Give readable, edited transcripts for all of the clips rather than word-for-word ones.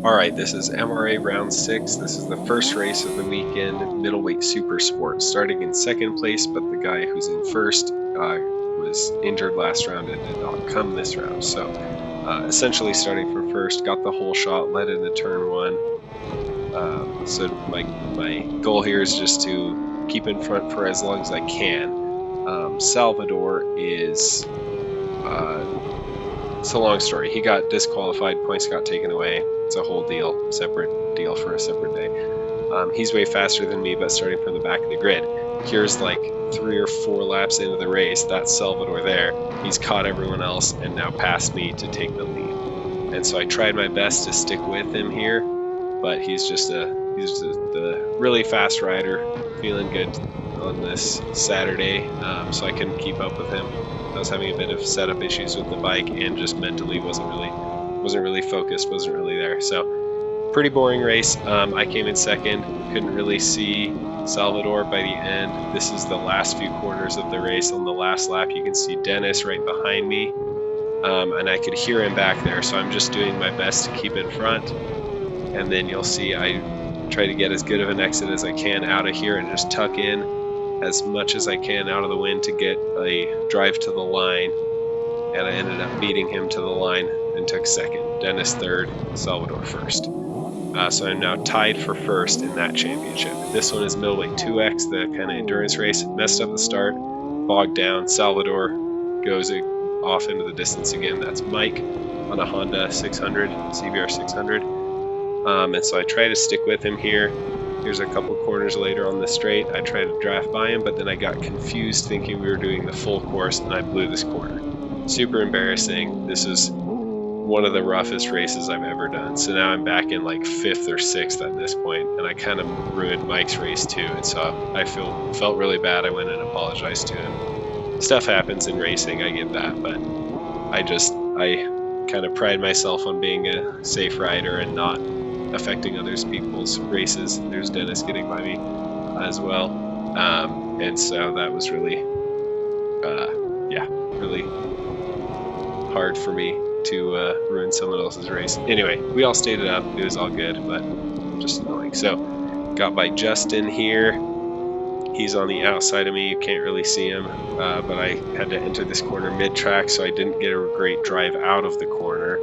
Alright, this is MRA round 6. This is the first race of the weekend, middleweight super sport. Starting in second place, but the guy who's in first was injured last round and did not come this round. So essentially starting from first, got the whole shot, led into turn 1. So my goal here is just to keep in front for as long as I can. Salvador is... it's a long story. He got disqualified, points got taken away. It's a whole deal, separate deal for a separate day. He's way faster than me, but starting from the back of the grid. Here's like 3 or 4 laps into the race. That's Salvador there. He's caught everyone else and now passed me to take the lead. And so I tried my best to stick with him here, but he's just a really fast rider, feeling good on this Saturday, so I couldn't keep up with him. I was having a bit of setup issues with the bike and just mentally wasn't really focused, wasn't really there. So pretty boring race. I came in second, couldn't really see Salvador by the end. This is the last few corners of the race. On the last lap you can see Dennis right behind me, and I could hear him back there, so I'm just doing my best to keep in front. And then you'll see I try to get as good of an exit as I can out of here and just tuck in as much as I can out of the wind to get a drive to the line, and I ended up beating him to the line and took second. Dennis third, Salvador first. So I'm now tied for first in that championship. This one is middleweight 2X, the kind of endurance race. Messed up the start, bogged down. Salvador goes off into the distance again. That's Mike on a Honda 600, CBR 600. And so I try to stick with him here. Here's a couple corners later on the straight. I tried to draft by him, but then I got confused thinking we were doing the full course and I blew this corner. Super embarrassing. This is one of the roughest races I've ever done. So now I'm back in like 5th or 6th at this point, and I kind of ruined Mike's race too. And so I felt really bad. I went and apologized to him. Stuff happens in racing, I get that, but I kind of pride myself on being a safe rider and not affecting other people's races. There's Dennis getting by me as well, and so that was really really hard for me to ruin someone else's race. Anyway, we all stayed it up, it was all good, but just annoying. So got by Justin here. He's on the outside of me, you can't really see him, but I had to enter this corner mid-track, so I didn't get a great drive out of the corner,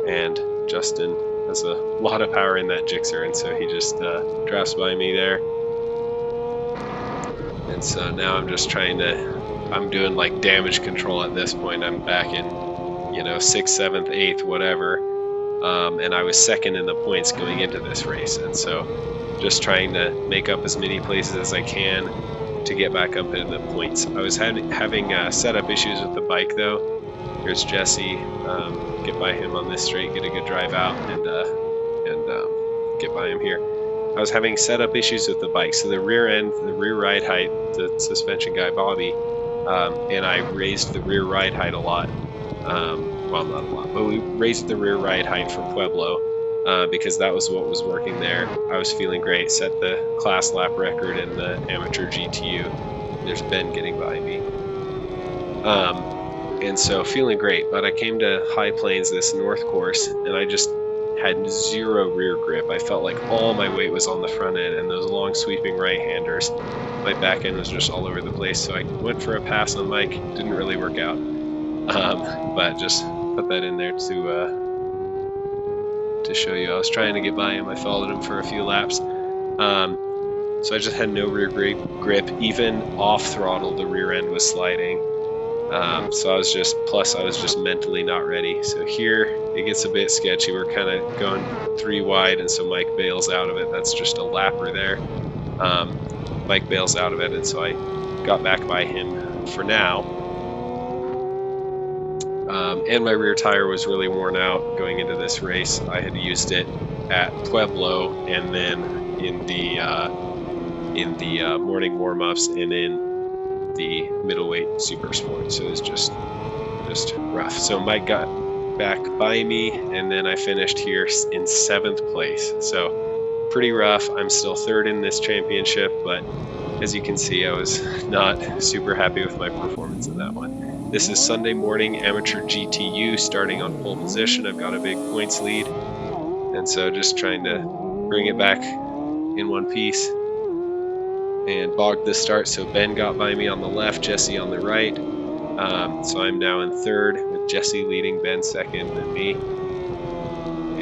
and Justin has a lot of power in that Gixxer, and so he just drafts by me there. And so now I'm just I'm doing like damage control at this point. I'm back in, 6th, 7th, 8th, whatever, and I was second in the points going into this race, and so just trying to make up as many places as I can to get back up in the points. I was having setup issues with the bike though. Here's Jesse, get by him on this straight, get a good drive out, and get by him here. I was having setup issues with the bike, so the rear end, the rear ride height, the suspension guy Bobby, and I raised the rear ride height a lot. Well, not a lot, but we raised the rear ride height for Pueblo because that was what was working there. I was feeling great, set the class lap record in the Amateur GTU. There's Ben getting by me. And so feeling great, but I came to High Plains, this north course, and I just had 0 rear grip. I felt like all my weight was on the front end, and those long sweeping right-handers, my back end was just all over the place. So I went for a pass on Mike, didn't really work out, but just put that in there to show you. I was trying to get by him. I followed him for a few laps. So I just had no rear grip. Even off throttle, the rear end was sliding. So I was just mentally not ready. So here it gets a bit sketchy. We're kind of going 3 wide, and so Mike bails out of it. That's just a lapper there. Mike bails out of it, and so I got back by him for now. And my rear tire was really worn out going into this race. I had used it at Pueblo, and then in the morning warm-ups, and in the middleweight super sport. So it's just rough. So Mike got back by me, and then I finished here in 7th place. So pretty rough. I'm still 3rd in this championship, but as you can see, I was not super happy with my performance in that one. This is Sunday morning Amateur GTU starting on pole position. I've got a big points lead, And so just trying to bring it back in one piece and bogged the start. So Ben got by me on the left, Jesse on the right. So I'm now in third with Jesse leading, Ben second, and me.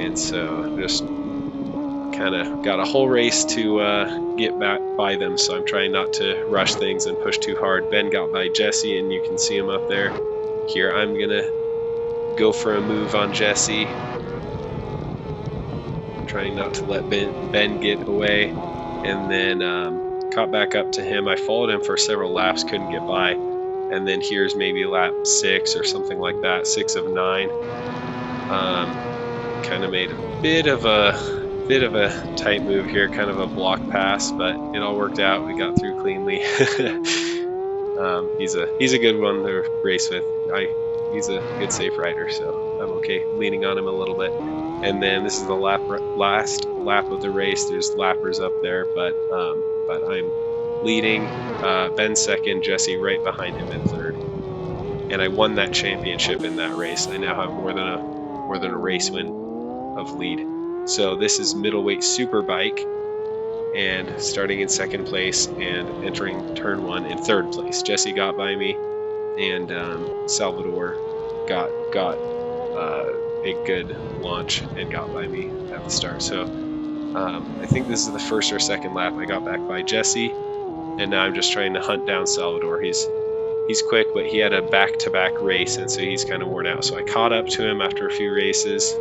And so just kind of got a whole race to get back by them. So I'm trying not to rush things and push too hard. Ben got by Jesse, and you can see him up there. Here I'm gonna go for a move on Jesse, trying not to let Ben get away, and then caught back up to him. I followed him for several laps, couldn't get by, and then here's maybe lap 6 or something like that, 6 of 9. Kind of made a bit of a tight move here, kind of a block pass, but it all worked out. We got through cleanly. He's a good one to race with. He's a good safe rider, so I'm okay leaning on him a little bit. And then this is the last lap of the race. There's lappers up there, but I'm leading. Ben second, Jesse right behind him in third. And I won that championship in that race. I now have more than a race win of lead. So this is middleweight superbike, and starting in second place and entering turn 1 in third place. Jesse got by me, and Salvador got a good launch and got by me at the start. So I think this is the first or second lap. I got back by Jesse, and now I'm just trying to hunt down Salvador. He's quick, but he had a back-to-back race, and so he's kind of worn out. So I caught up to him after a few races,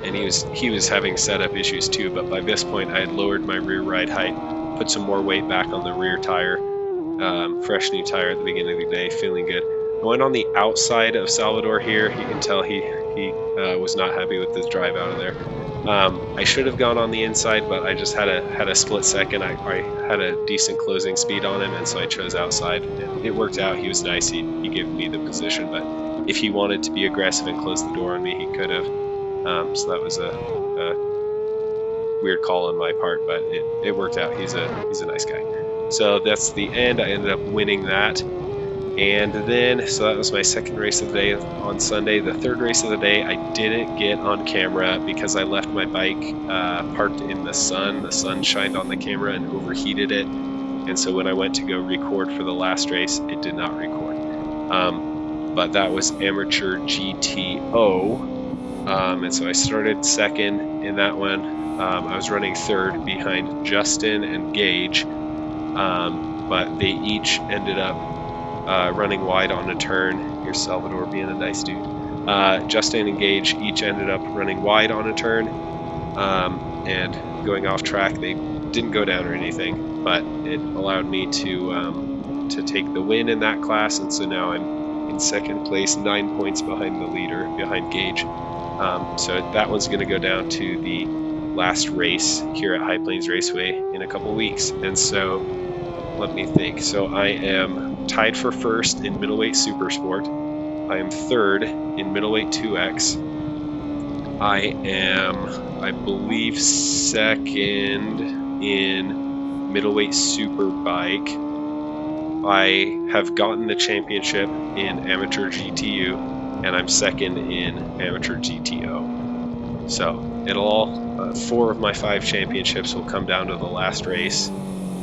and he was having setup issues too. But by this point, I had lowered my rear ride height, put some more weight back on the rear tire, fresh new tire at the beginning of the day, feeling good. I went on the outside of Salvador here. You can tell he was not happy with this drive out of there. I should have gone on the inside, but I just had a split second. I had a decent closing speed on him, and so I chose outside. And it worked out. He was nice. He gave me the position, but if he wanted to be aggressive and close the door on me, he could have. So that was a weird call on my part, but it worked out. He's a nice guy. So that's the end. I ended up winning that. And then, so that was my second race of the day on Sunday. The third race of the day, I didn't get on camera because I left my bike parked in the sun. The sun shined on the camera and overheated it. And so when I went to go record for the last race, it did not record. But that was Amateur GTU. And so I started second in that one. I was running third behind Justin and Gage. But they each ended up running wide on a turn. Here's Salvador being a nice dude. Justin and Gage each ended up running wide on a turn and going off track. They didn't go down or anything, but it allowed me to take the win in that class, and so now I'm in second place, 9 points behind the leader, behind Gage. So that one's going to go down to the last race here at High Plains Raceway in a couple weeks. And so let me think. So I am tied for first in middleweight super sport. I am third in middleweight 2X. I am, I believe, second in middleweight superbike. I have gotten the championship in Amateur GTU, and I'm second in Amateur GTO. So it'll all 4 of my 5 championships will come down to the last race.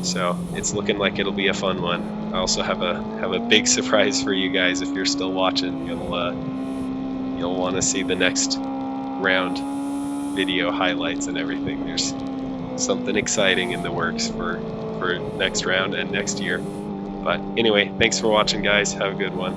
So it's looking like it'll be a fun one. I also have a big surprise for you guys. If you're still watching, you'll want to see the next round video highlights and everything. There's something exciting in the works for next round and next year. But anyway, thanks for watching, guys. Have a good one.